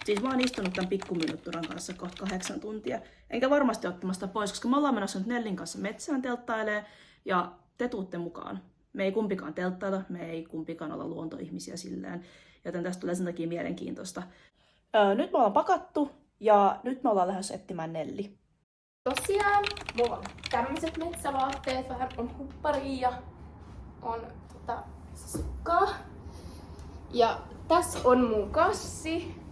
Siis mä oon istunut tämän pikkuminutturan kanssa kohta 8 tuntia. Enkä varmasti ottamasta pois, koska me ollaan menossa nyt Nellin kanssa metsään telttailemaan. Ja te tuutte mukaan. Me ei kumpikaan telttailla, me ei kumpikaan olla luontoihmisiä silleen. Joten tästä tulee sen takia mielenkiintoista. Nyt me ollaan pakattu ja nyt me ollaan lähdössä etsimään Nelli. Tosiaan, mulla on tämmöiset metsävaatteet, vähän on huppari ja on sukkaa. Ja tässä on mun kassi.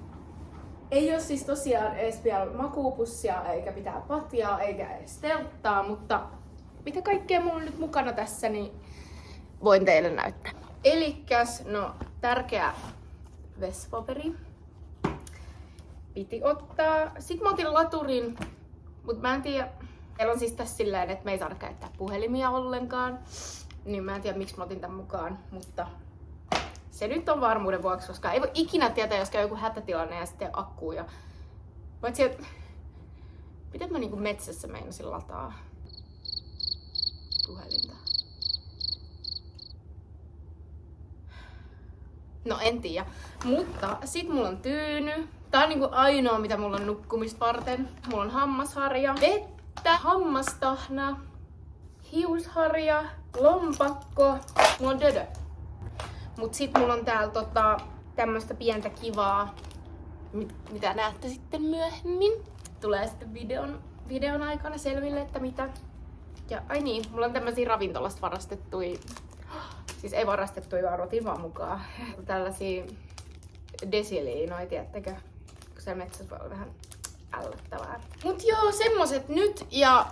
Ei oo siis tosiaan edes vielä makuupussia, eikä mitään patjaa, eikä edes telttaa, mutta mitä kaikkea mulla on nyt mukana tässä, niin voin teille näyttää. Elikkäs, no tärkeä vesipaperi piti ottaa. Sitten mä otin laturin, mutta mä en tiedä, meillä on siis tässä silleen, että me ei saada käyttää puhelimia ollenkaan. Niin mä en tiedä, miksi mä otin tämän mukaan, mutta se nyt on varmuuden vuoksi, koska ei voi ikinä tietää, jos käy joku hätätilanne ja sitten akkuu. Ja paitsi, että miten mä niinku metsässä meinasin lataa puhelinta? No en tiedä, mutta sit mulla on tyyny. Tää on niinku ainoa, mitä mulla on nukkumista varten. Mulla on hammasharja, vettä, hammastahna, hiusharja, lompakko, mulla on dödö. Mut sit mulla on täällä tämmöstä pientä kivaa, mitä näette sitten myöhemmin. Tulee sitten videon aikana selville, että mitä. Ja ai niin, mulla on tämmösiä ravintolasta varastettuja, siis ei varastettuja, vaan otin vaan mukaan. Tällaisia desiliinoja, tiedättekö? Kun se metsässä voi olla vähän ällöttävää. Mut joo, semmoset nyt. Ja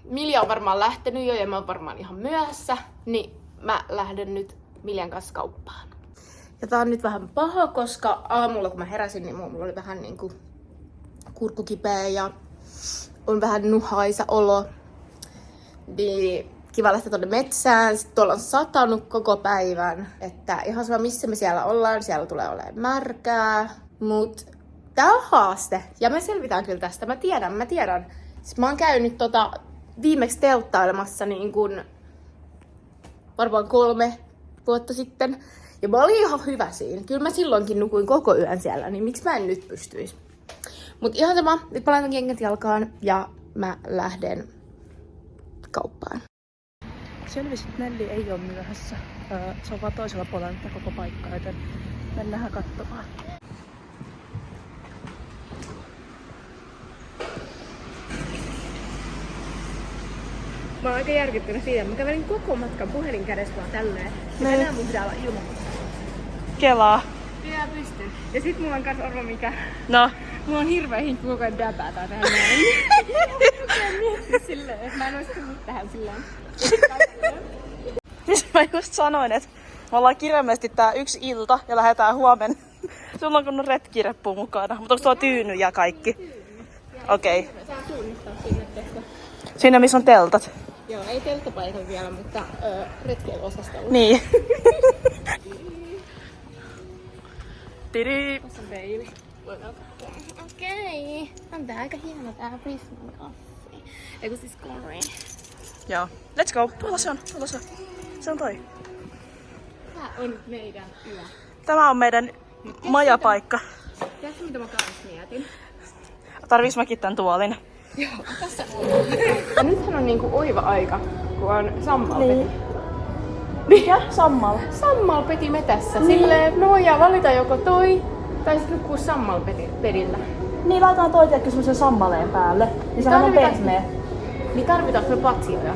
Milja on varmaan lähtenyt jo ja mä oon varmaan ihan myöhässä. Niin mä lähden nyt Miljan kanssa kauppaan. Ja tää on nyt vähän paha, koska aamulla kun mä heräsin, niin mulla oli vähän niinku kurkku kipeä ja on vähän nuhaisa olo. Niin kiva lähteä tonne metsään. Sitten tuolla on satanut koko päivän. Että ihan sama missä me siellä ollaan, siellä tulee olemaan märkää. Mut tää on haaste. Ja me selvitään kyllä tästä. Mä tiedän. Siis mä oon käynyt viimeksi telttailemassa niin kun varmaan 3 vuotta sitten. Ja mä olin ihan hyvä siinä. Kyllä mä silloinkin nukuin koko yön siellä, niin miksi mä en nyt pystyisi? Mut ihan sama, nyt mä laitan kengät jalkaan ja mä lähden kauppaan. Selvisit, että Nelli ei ole myöhässä. Se on vaan toisella puolella tätä koko paikkaa, joten mennään katsomaan. Mä oon aika järkyttynyt siitä. Mä kävelin koko matkan puhelin kädessä vaan tälleen. Ja tänään mun pitää olla ilman. Kelaa. Pitää pystyn. Ja sit mulla on kans arvo mikä. No. Mulla on hirveä hinkku koko ajan däpätää tähän näin. Mä miettiä silleen, että mä en ois tullut tähän silleen. Mä just sanoin, että me ollaan kirjaimellisesti tää yksi ilta ja lähdetään huomenna. Sulla on kunnon retkireppu mukana. Mutta onko tuo tyyny ja kaikki? Okei. Okay. Saa suunnistaa sinne tästä. Siinä missä on teltat. Joo, ei telttapaikalla vielä, mutta retkeiluosastolla. Niin. Tiri. Tässä on peili. Okei. On tää aika hieno tää Prisman kassi. Eiku siis Corey. Joo. Let's go. Tuolla se on. Se on toi. Tää on meidän yö. Tämä on meidän majapaikka. Tiedätkö mitä mä kans mietin? Tarviis mäkin tän tuolin? Joo, tässä on. Ja nythän on niinku oiva aika, kun on sammalpeti. Niin. Mikä? Sammal. Sammalpeti metässä. Silleen, no ja valita joko toi, tai sit nukkuu sammalpedillä. Niin, laitetaan toi tiedätkö semmosen sammaleen päälle. Niin sehän on pehmeä. Niin tarvitaanko me patsioja?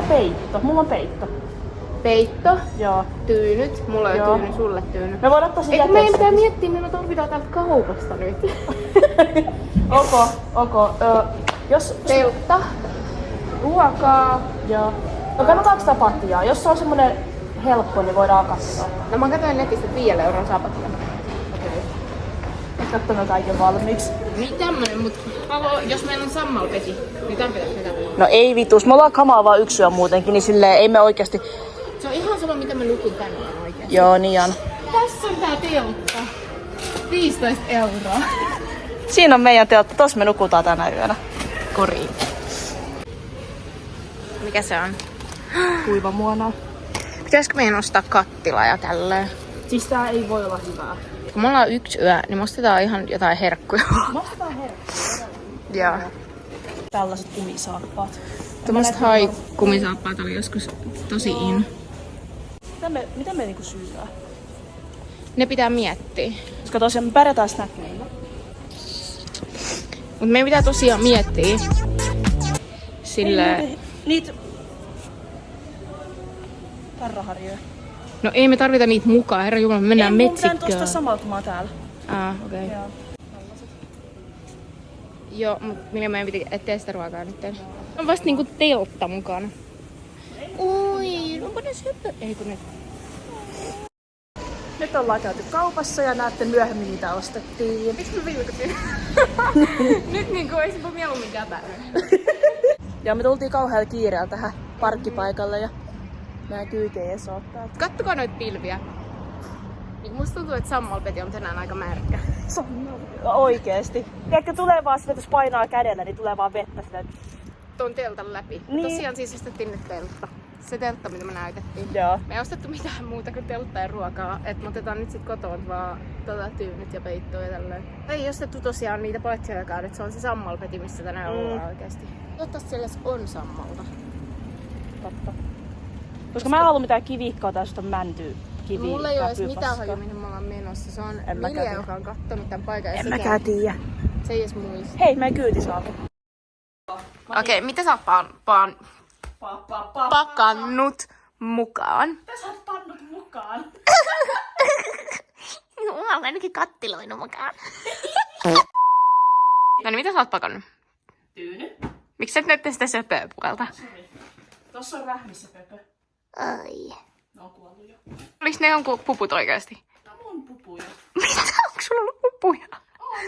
Peitto. Mulla on peitto. Peitto, Joo. tyynyt. Mulla on Joo. tyyny, sulle tyyny. Me voidaan ottaa se Eikö meidän pitää jätteessä. miettiä, mitä me tarvitaan täältä kaupasta nyt? Ok. Jos... Teltta, ruokaa. Joo. No kannataanko sitä patjaa? Jos se on semmonen helppo, niin voidaan katsoa. No mä katsoin netistä, että 5 € saa patjaa. Katsomme kaiken valmiiksi. Niin tämmönen, mut jos meillä on sammalpeti, niin tarvitaanko me tämmönen? No ei vitus, me ollaan kamaa vaan yksi yö muutenkin, niin silleen ei me oikeesti... Se on ihan sama, mitä mä nukun tänään oikeesti. Joo, niin on. Tässä on tää teltta. 15 €. Siinä on meidän teltta, tossa me nukutaan tänä yönä. Koriin. Mikä se on? Kuivamuona. Pitäisikö meidän ostaa kattila ja tälleen? Siis tää ei voi olla hyvää. kun me ollaan 1 yö, niin me ostetaan ihan jotain herkkuja. Me ostetaan herkkuja. Joo. Tällaiset kumisaappaat. Tämmöiset haikumisaappaat oli joskus tosi in. Mitä me niinku syödään? Ne pitää miettiä. Koska tosiaan me pärjätään snackeilla. Mut meidän pitää tosiaan miettiä silleen... Niitä... Tarraharjoja. No ei me tarvita niitä mukaan, herra jumala, me mennään metsikköön. Ei mun tuosta samalla kun mä oon täällä. Okei. Joo. Joo, mut millä meidän piti etsiä sitä ruokaa nyt? On vasta niinku teltta mukana. Oi, onko ne syöpä? Ei kun nyt. Nyt ollaan käyty kaupassa ja näette myöhemmin mitä ostettiin. Miksi mä vilkutin? Nyt niinku oispa mieluummin käpäinen. Ja me tultiin kauhealla kiireellä tähän parkkipaikalle ja meidän kyyti ei edes ottaa. Kattokaa noita pilviä. Niin musta tuntuu, että sammalpeti on tänään aika märkä. Oikeesti. Tiedätkö, tulee vaan sitä, jos painaa kädellä, niin tulee vaan vettä sitä. Tuon teltan läpi. Niin. Tosiaan siis ostettiin nyt teltta. Se teltta, mitä me näytettiin. Joo. Me ei ostettu mitään muuta kuin teltta ja ruokaa. Et me otetaan nyt sit kotoon vaan tyynyt ja peittoa ja tälleen. Ei ostettu tosiaan niitä patjojakaan, että se on se sammalpeti, missä tänään ollaan oikeesti. Toivottavasti siellä on sammalta. Totta. Koska mä en halua mitään kivikkoa tai sitä mäntyä. Mulla ei oo edes mitään hajua, mihin me ollaan menossa. Se on Milja, joka on kattonut tän paikan. En mäkään tiedä. Se ei edes muista. Hei, meidän kyyti saapu. Okei, mitä sä oot pakannut mukaan? Mitä sä oot pannut mukaan? No, mä oon ainakin kattiloinut mukaan. No niin, mitä sä oot pakannut? Tyyny. Miksi sä et näytte sitä söpöä puolta? Sori. Tossa on rähmissä pöpö. Ai. Ne on kuollut jo. Oliks ne jonkun puput oikeesti? No mun pupuja. Mitä? Onko sulla ollut pupuja?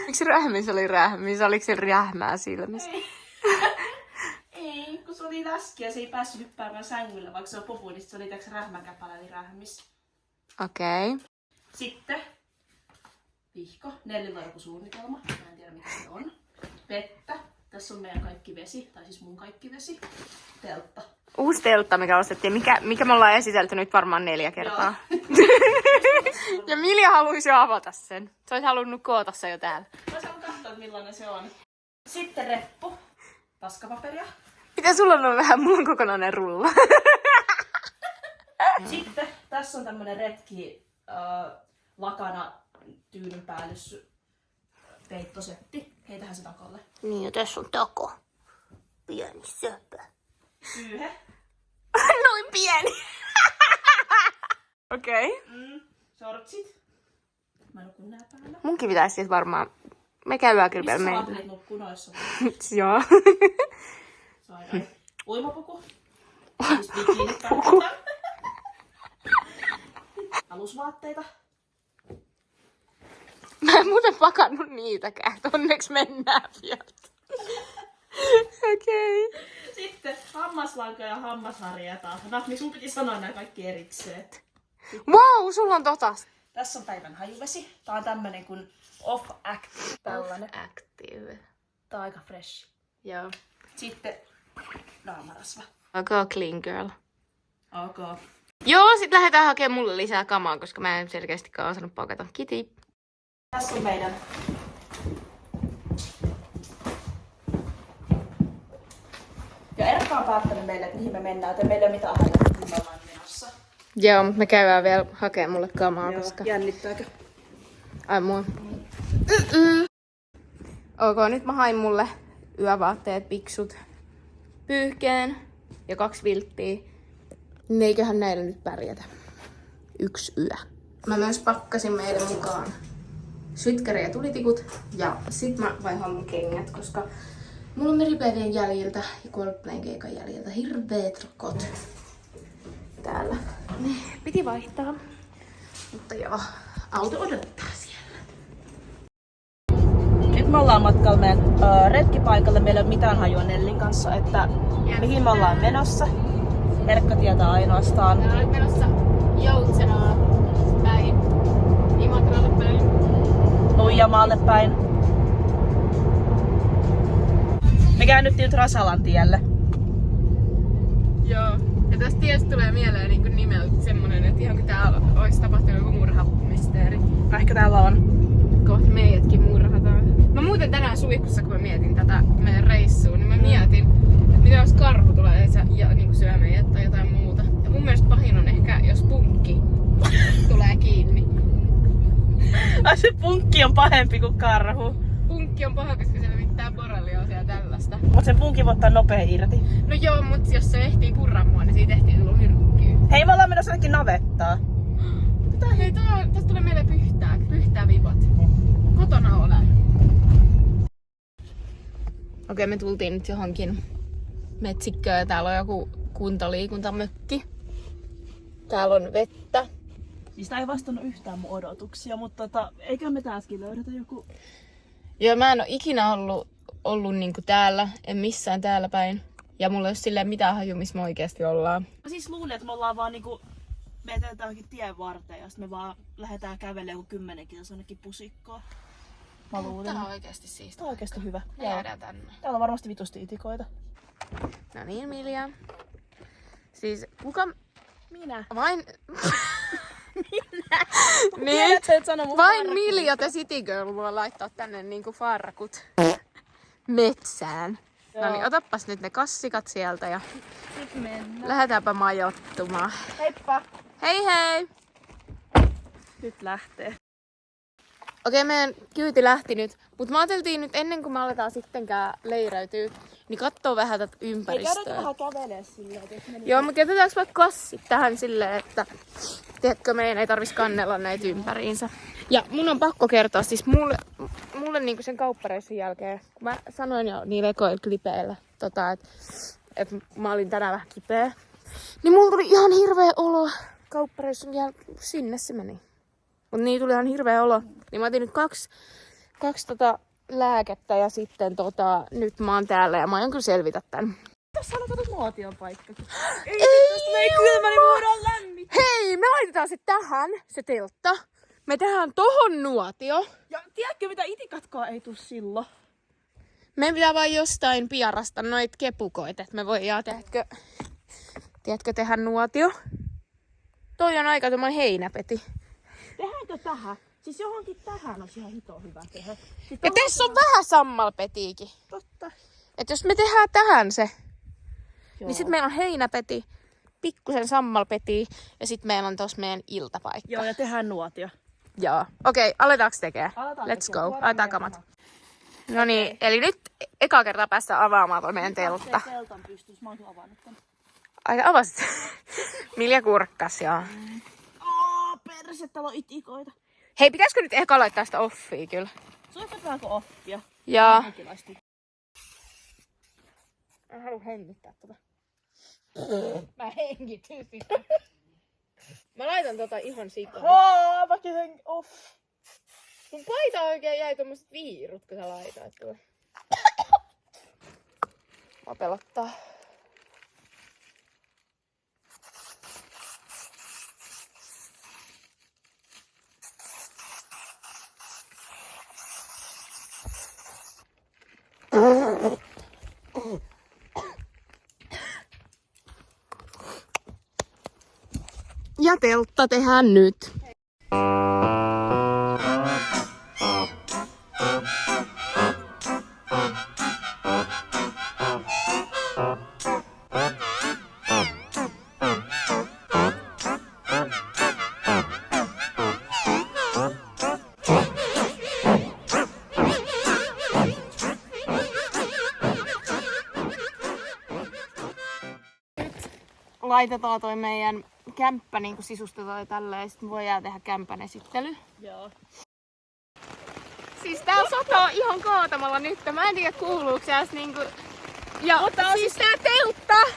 Miksi rähmissä oli rähmissä? Oliko se rähmää silmissä? Ei, kun se oli läski ja se ei päässyt hyppäämään sängyllä, vaikka se on pupu, niin se oli täks rähmäkäpälä eli rähmissä. Okei. Sitten vihko. Nellillä on joku suunnitelma. Mä en tiedä mikä se on. Vettä. Tässä on meidän kaikki vesi, tai siis mun kaikki vesi. Teltta. Uusi teltta, mikä ostettiin. Mikä me ollaan esitelty nyt varmaan 4 kertaa. Ja Milja haluaisi jo avata sen. Se olisi halunnut koota sen jo täällä. Mä saan katsoa, millainen se on. Sitten reppu. Paskapaperia. Mitä sulla on vähän? Mulla on kokonainen rulla. Sitten tässä on tämmönen retki lakana tyynyn päällys peittosetti. Heitähän se takalle. Niin, ja tässä on tako. Pieni söpö. Pyyhe. Noin pieni. Okei. Sortsit. Mä nukun nää päällä. Munkin pitäisi siis varmaan... Me käydään kyllä vielä Missä sä meillä. ajattelit nukkuu noissa? Joo. Saadaan. Uimapuku. Siis bikinit tarvitaan. Alusvaatteita. Mä en muuten pakannut niitäkään. Onneksi mennään vielä. Okei. Sitten hammaslanka ja hammasharja taas. No, niin sun piti sanoa nämä kaikki erikseen. Wow, sulla on totas. Tässä on päivän hajuvesi. Tää on tämmönen kuin Off Active. Tällainen. Active. Tää on aika fresh. Joo. Sitten naamarasva. Okay, clean girl. Ok. Joo, sit lähdetään hakemaan mulle lisää kamaa, koska mä en selkeästikään osannut pakata. Kiti. Tässä on meidän ja Erkka on päättänyt meille, että mihin me mennään, joten meillä ei ole mitään hajua, kun me ollaan menossa. Joo, mutta me käydään vielä hakemaan mulle kamaa, koska... Jännittääkö? Ai mua. Ok, nyt mä hain mulle yövaatteet, piksut, pyyhkeen ja 2 vilttiä. Eiköhän näillä nyt pärjätä. 1 yö. Mä myös pakkasin meille mukaan sytkäri ja tulitikut. Ja sit mä vaihan mun kengät, koska mulla on Meripäivien jäljiltä ja Coldplayn keikan jäljiltä hirveet rokot täällä. Ne piti vaihtaa. Mutta joo, auto odottaa siellä. Nyt me ollaan matkalla meidän retkipaikalle. Meillä ei ole mitään hajua Nellin kanssa, että mihin me ollaan menossa. Erkka tietää ainoastaan. Mä olen menossa Joutsenaa päin, Imatralle päin. Nuijamaalle päin. Me käännyttiin nyt Rasalan tielle. Joo, Ja tästä tiestä tulee mieleen niinku nimeltä semmonen, että ihan kun täällä olisi tapahtunut joku murhamysteeri. Ehkä täällä on. Kohta meidätkin murhataan. Mä muuten tänään suihkussa, kun mä mietin tätä meidän reissua, niin mä mietin, että mitä jos karhu tulee ja niinku syö meidät tai jotain muuta. Ja mun mielestä pahin on ehkä, jos punkki tulee kiinni. Ai se punkki on pahempi kuin karhu. Punkki on paha, koska se levittää borrelioosia ja tällaista. Mut sen punkin voi ottaa nopea irti. No joo, mut jos se ehtii purraa mua, niin siitä ehtii tulla myrkkyä. Hei, me ollaan menossa ainakin navettaa. Hei, tästä tulee meille pyhtää vipat. Kotona olen. Okei, me tultiin nyt johonkin metsikköön ja täällä on joku kuntaliikuntamökki. Täällä on vettä. Siis tää ei vastannut yhtään mun odotuksia, mutta eikä me tässäkin löydetä joku... Joo, mä en oo ikinä ollut niinku täällä, en missään täällä päin. Ja mulla ei oo silleen mitään haju, missä me oikeesti ollaan. Mä siis luulin, että me ollaan vaan niinku... Me etetään johonkin tien varteen ja sit me vaan lähdetään kävelemään joku 10 kilsaa jonnekin pusikkoon. Mä luulin. Tää on oikeesti siistiä. Tää on oikeesti hyvä. Me jäädään tänne. Täällä on varmasti vitusti itikoita. No niin, Milja. Siis kuka... Minä. Vain... Niin. niin. Et sano mun Vain farkut. Milja the City Girl voi laittaa tänne niinku farkut metsään. No niin, otappas nyt ne kassikat sieltä ja Nyt mennään. lähdetäänpä majoittumaan. Heippa! Hei hei! Nyt lähtee. Okei, meidän kyyti lähti nyt, mutta me ajateltiin nyt ennen kuin me aletaan sittenkään leireytyä, niin kattoo vähän tätä Ei ympäristöä. käydäänkö vähän kävelee silleen, että jos meni... Joo, mutta jätetäänkö vaikka kassit tähän silleen, että tiedätkö, meidän ei tarvitsisi kannella näitä ympäriinsä. Ja mun on pakko kertoa, siis mulle niinku sen kauppareissun jälkeen, kun mä sanoin jo niillä ekoilla klipeillä, että mä olin tänään vähän kipeä, niin mulla tuli ihan hirveä olo kauppareissun jälkeen, sinne se meni. Mut niin tuli ihan hirveä olo, niin mä otin nyt kaksi lääkettä ja sitten nyt mä oon täällä ja mä aion kyllä selvitä tän. Tässä on kato nuotion paikka. Ei Tästä meni kylmä, niin voidaan lämmittää. Hei, me laitetaan se tähän, se teltta. Me tehdään tohon nuotio. Ja tiedätkö mitä itikatkoa ei tuu silloin? Meidän pitää vaan jostain piarasta noit kepukoita, että me voidaan, tiedätkö, tehdä nuotio. Toi on aika tommoinen heinäpeti. Tehdäänkö tähän? Siis johonkin tähän on ihan hito hyvä tehdä. Siis Ja tässä on vähän sammalpetiikin. totta. Et jos me tehdään tähän se, Joo. niin sit meillä on heinäpeti, pikkusen sammalpeti ja sit meillä on tossa meidän iltapaikka. Joo, ja tehdään nuotio. Joo. Okei, aletaanko tekee? Aletaan Let's tekemään. go. Laitetaan kamat. No niin, eli nyt eka kertaa päästään avaamaan toi meidän teltta. Se teltan pystyis, mä oon kyllä avannut tän. Ai avasit. Milja kurkkas, joo. Perse, täällä on itikoita. Hei, pitäisikö nyt eka laittaa sitä offia kyllä? Soitetaanko offia? Joo. Mä haluan hengittää tota. Mä hengityn sitä. Mä laitan tota ihan sikaan. Mäkin off. Mun paita oikein jäi tommoset viirut, kun sä laitoit tuo. Mä pelottaa. Ja teltta tehdään nyt. Laitetaan toi meidän kämppä niinku sisustetaan ja tälleen, ja sit me voidaan tehdä kämpän esittely. Joo. Siis tää satoo ihan kaatamalla nyt. Mä en tiedä kuuluuko se niinku... Ja Mutta siis tää teltta!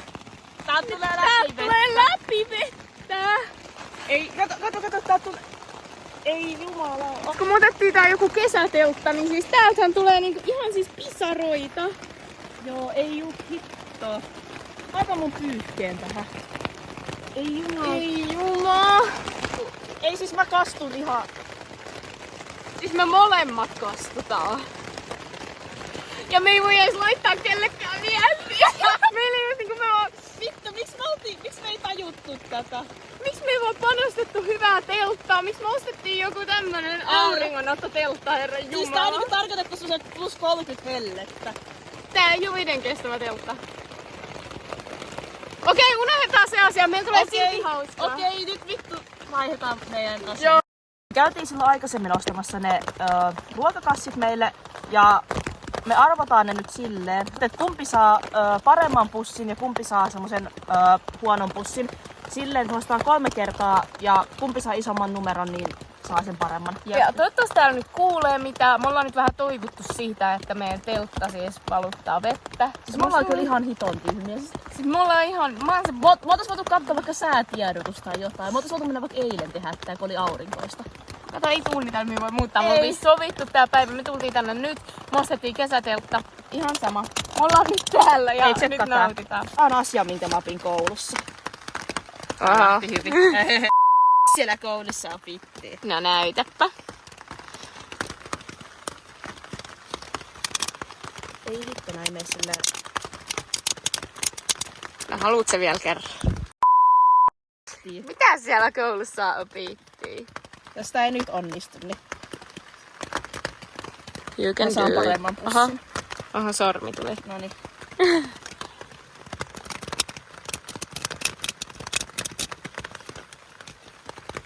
Tää tulee Tää läpi tulee läpi vettä! Ei, kato, tää tulee... Ei jumala. Kun me otettiin tää joku kesäteltta, niin siis täältähän tulee niinku ihan siis pisaroita. Joo, ei juu hittoa. Laita mun pyyhkeen tähän. Ei jumala. Ei jumala! Ei siis mä kastun ihan. Siis me molemmat kastutaan. Ja me ei voi edes laittaa kellekään viestiä. Meillä ei ole niinku Vittu, miksi me ei tajuttu tätä? Miksi me ei vaan panostettu hyvää telttaa? Miksi me ostettiin joku tämmönen auringonottoteltta, herran Siis tää jumala? on niinku tarkoitettu semmoset plus 30 hellettä. Tää ei oo veden kestävä teltta. Okei, unohdetaan se asia. Meillä tulee silti hauskaa. Okei, nyt vittu vaihdetaan meidän Joo. asia. Käytiin silloin aikaisemmin ostamassa ne ruokakassit meille ja me arvotaan ne nyt silleen, että kumpi saa paremman pussin ja kumpi saa semmosen huonon pussin. Silleen, että me ostetaan 3 kertaa ja kumpi saa isomman numeron, niin saa sen paremman. Ja toivottavasti täällä nyt kuulee mitä. Me ollaan nyt vähän toivottu siitä, että meidän teltta siis valuttaa vettä. Siis me ollaan kyllä ihan hiton tyhmiä. Siis me ollaan ihan... Me oltais voitu katsoa vaikka säätiedotusta tai jotain. Me oltais voitu mennä vaikka eilen tehdä tää, kun oli aurinkoista. Kato, ei suunnitelmia voi muuttaa. Me Ei. oltiin sovittu tää päivä. Me tultiin tänne nyt. Me ostettiin kesäteltta. Ihan sama. Me ollaan nyt täällä ja Ei, nyt tsekkaa tää. nautitaan. Tää on asia, minkä mä opin koulussa. Aha. Siellä koulussa opittiin. No näytäpä. Ei hitto, näin mene silleen. No haluut sä vielä kerran? Mitä siellä koulussa opittiin? Jos tää ei nyt onnistu, niin You mä saan paremman pussin. Aha, sormi tuli. Noniin.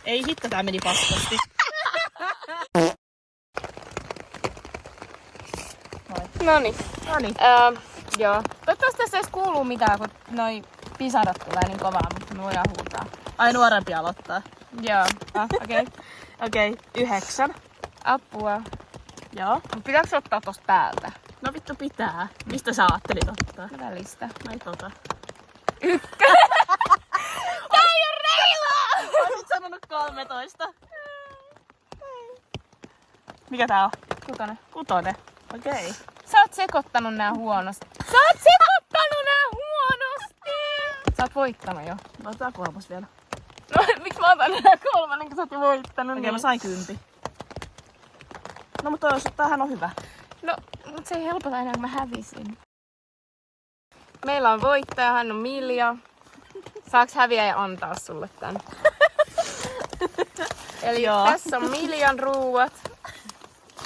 Ei hitto, tää meni paskasti. Noniin. Noniin. Joo. Toivottavasti tässä edes kuuluu mitään, kun noi pisarat tulee niin kovaa, mutta me voidaan huutaa. Ai nuorempi aloittaa. Joo. Okei. Okei, 9. Apua. Joo. Mut pitääkö ottaa tosta päältä? No vittu pitää. Mistä sä ajattelit ottaa? Välistä. Mä ei tota. Tää ei oo reilua! Oisit sanonut 13. Mikä tää on? Kutonen. 6. Okei. Sä oot sekoittanut nää huonosti. Sä oot sekoittanut nää huonosti! Sä oot voittanut jo. Mä otan 3 vielä. No miksi mä otan nää 3, kun sä oot jo voittanut? Okei, mä sain 10. No mutta tämähän on hyvä. No, mut se ei helpota enää, kun mä hävisin. Meillä on voittaja, hän on Milja. Saaks häviäjä antaa sulle tän? Eli Joo. tässä on Miljan ruuat.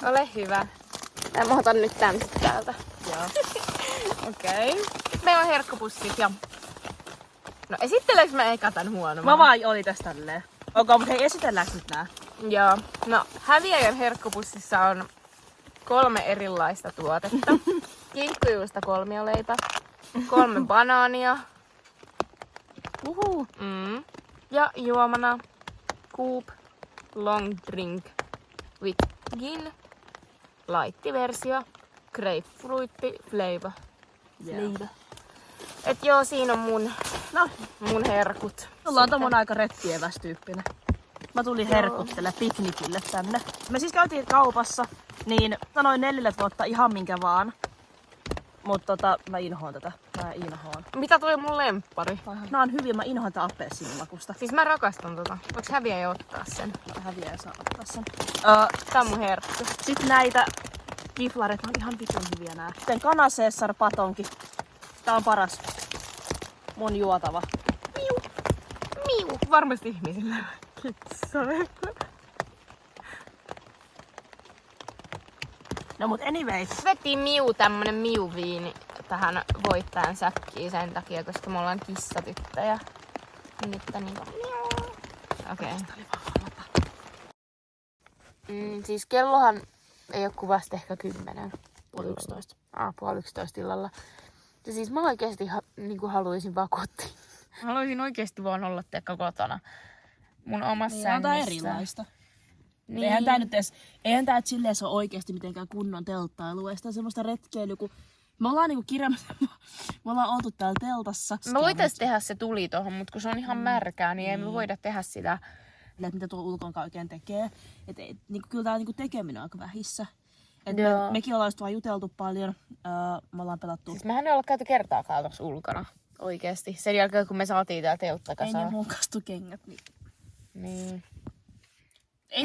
Ole hyvä. Mä otan nyt tän sit täältä. Joo. Okei. Sitten meillä on herkkupussit ja... No esitteleekö mä eka tän huonomman? Mä vaan oli tästä tälleen. Okei, mutta hei, esitelläänkö nyt nää? Joo. No häviäjän herkkupussissa on 3 erilaista tuotetta. Kinkkujuusta kolmioleipä, 3 banaania. Ja juomana Coop Long Drink with Gin. Light-versio. Grapefruitti flavor. Yeah. Et joo, siinä on No, mun herkut. mulla on tommonen aika rettievästyyppinen. Mä tulin herkuttele piknikille tänne. Me siis käytiin kaupassa, niin sanoin Nellille, että voi ottaa ihan minkä vaan. Mutta mä inhoan tätä. Mä inhoan. Mitä toi mun lemppari? Nää on hyviä, mä inhoan tää appelsiinimakusta. Siis mä rakastan tota. Voiks häviäjä ottaa sen? Häviää ja saa ottaa sen. Tää on mun herkku. Sitten näitä kiflareita on ihan vitun hyviä nää. Sitten Canacessar patonki. Tää on paras. Mun juotava. Miu. Varmasti ihmisille. No mut anyway. Vettiin tämmönen Miu-viini tähän voittajan säkkiin sen takia, koska me ollaan kissatyttöjä. Nyt niinku... Okei. Siis kellohan ei oo kuvasta ehkä 10. Puoli 11. Puoli 11 illalla. Ja siis mä oikeesti niinku haluaisin vaan kotiin. Haluaisin oikeesti vaan olla teekka kotona. Mun omassa Niin, on tää sängyssä. erilaista. Niin. Eihän tää nyt silleen se ole oikeesti mitenkään kunnon telttailu. Ei sitä semmoista retkeilyä, kun me ollaan niinku me ollaan oltu täällä teltassa. Me voitais tehdä se tuli tohon, mutta kun se on ihan märkää, niin ei me voida tehdä sitä. Että mitä tuo ulkonkaan oikein tekee. Et niinku, kyllä tää niinku tekeminen on aika vähissä. Et Joo. mekin ollaan just vaan juteltu paljon. Me ollaan pelattu. Siis mehän ei olla käyty kertaakaan tossa ulkona. Oikeesti. Sen jälkeen kun me saatiin tää teltta Ei kasaan. ne mun kengät. Niin.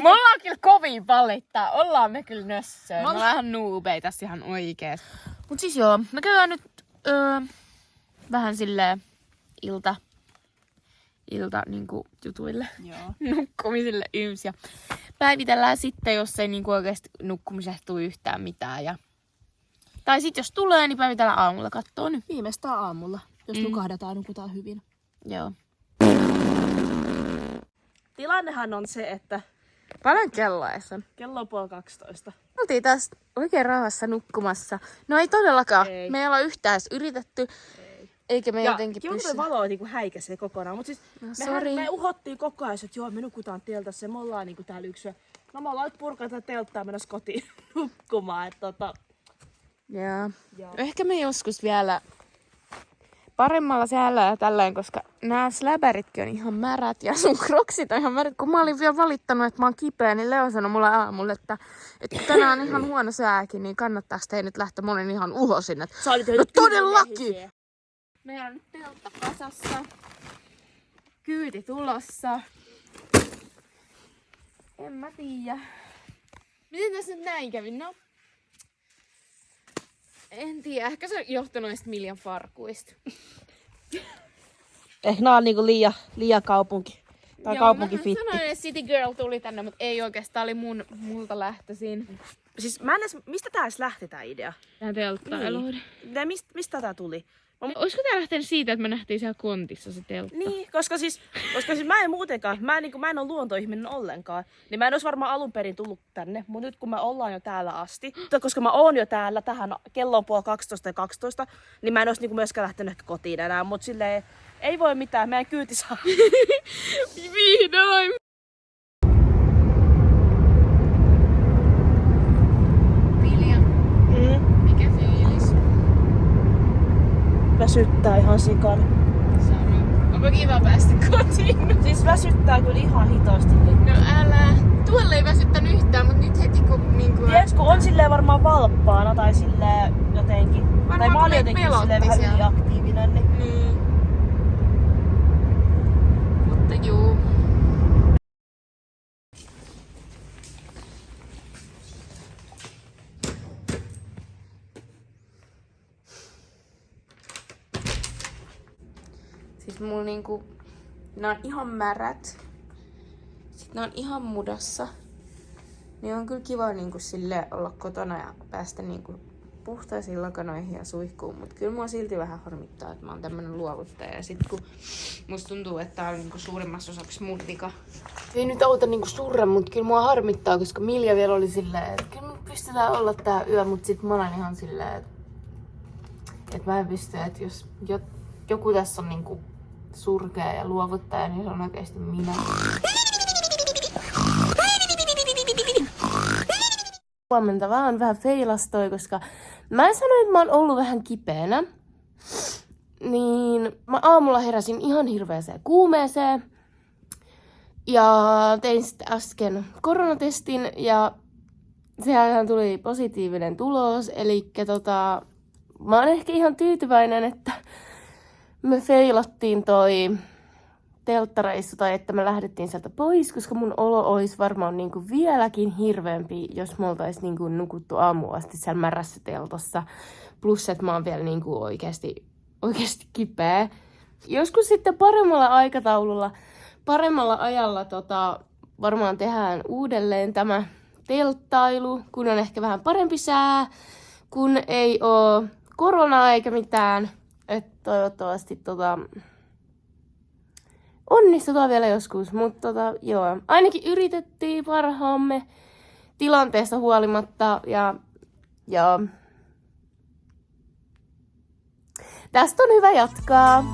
Me ollaan kyllä kovin valittaa. Ollaan me kyllä nössöä. Me ollaan vähän nuubeita tässä ihan oikeesti. Mut siis joo, me käydään nyt vähän silleen ilta niinku jutuille, Joo. nukkumisille yms. Ja päivitellään sitten, jos ei niinku oikeasti nukkumisesta tule yhtään mitään. Tai sitten jos tulee, niin päivitellään aamulla. Kattoo nyt. Viimeistään aamulla, jos nukahdetaan, nukutaan hyvin. Joo. Tilannehan on se, että Paljon kelloa on? kello on 11:30. Oltiin taas oikein rauhassa nukkumassa. No ei todellakaan. Ei. Me ei olla yhtään edes yritetty. Eikä me jotenkin kiva, pysty. valo niinku häikäisee kokonaan. Mut siis sori. me uhottiin koko ajan, että joo, me nukutaan teltassa ja me ollaan niinku täällä yksyä. No me ollaan nyt purkata telttaa menossa kotiin nukkumaan. Joo. Joo. Ehkä me joskus vielä paremmalla säällä ja tälleen, koska nämä släbäritkin on ihan märät ja sun kroksit on ihan märät. Kun mä olin vielä valittanut, että mä oon kipeä, niin Leo sanoi mulle aamulla, että kun tänään on ihan huono sääkin, niin kannattaako teidän nyt lähteä? Mä olin ihan uhosin, että no todellakin! Meillä on nyt teltta kasassa. Kyyti tulossa. En mä tiedä. Miten tässä nyt näin kävi? No. En tiedä. Ehkä se on johtunut noista Miljan farkuista. Ehkä nää on niinku liian kaupunki. Tai kaupunkifitti. Mä sanoin, että City Girl tuli tänne, mutta ei oikeastaan oli multa lähtöisin. Siis mä en edes, mistä tää edes lähti tää idea? Tää telttailuun. Mistä tää tuli? Olisiko tää lähtenyt siitä, että me nähtiin siellä kontissa se teltta? Niin, koska siis mä en muutenkaan, mä en ole luontoihminen ollenkaan, niin mä en olisi varmaan alun perin tullut tänne, mutta nyt kun me ollaan jo täällä asti, koska mä oon jo täällä tähän kello on 11:12, niin mä en olisi niinku myöskään lähtenyt ehkä kotiin enää, mutta silleen ei voi mitään, meidän kyyti saa. Vihdoin! Vilja, mikä fiilis? Väsyttää ihan sikana. Sano. Onko kiva päästä kotiin? Siis väsyttää kyllä ihan hitosti. No älä. Tuolla ei väsyttänyt yhtään, mutta nyt heti kun niinku... Tiedätkö, kun on silleen varmaan valppaana tai silleen jotenkin. Varmaan tai mä olin jotenkin silleen vähän yliaktiivinen. Niin. Mutta juu. Siis mulla niinku... Nää on ihan märät. Sitten nää on ihan mudassa. Niin on kyllä kiva niinku sille olla kotona ja päästä niinku puhtaisiin lakanoihin ja suihkuun. Mut kyllä mua silti vähän harmittaa, että mä oon tämmönen luovuttaja. Ja sit kun musta tuntuu, että tää on niinku suurimmassa osaksi mun vika. Ei nyt auta niinku surra, mut kyllä mua harmittaa, koska Milja vielä oli silleen, että kyllä me pystytään olla tää yö. Mut sit mä olen ihan silleen, että mä en pysty, että jos joku tässä on niinku surkea ja luovuttaja, niin se on oikeesti minä. Huomenta vaan vähän feilastoi, koska mä sanoin, että mä oon ollut vähän kipeänä. Niin mä aamulla heräsin ihan hirveäseen kuumeeseen. Ja tein sitten äsken koronatestin ja sehän tuli positiivinen tulos. Eli mä oon ehkä ihan tyytyväinen, että me feilattiin toi telttareissu tai että me lähdettiin sieltä pois, koska mun olo olisi varmaan niinku vieläkin hirveämpi, jos me oltais niinku nukuttu aamuun asti siellä märässä teltossa. Plus, että mä oon vielä niinku oikeasti kipeä. Joskus sitten paremmalla aikataululla, paremmalla ajalla varmaan tehdään uudelleen tämä telttailu, kun on ehkä vähän parempi sää, kun ei oo koronaa eikä mitään. Että toivottavasti onnistutaan vielä joskus, mutta joo. Ainakin yritettiin parhaamme tilanteesta huolimatta ja tästä on hyvä jatkaa.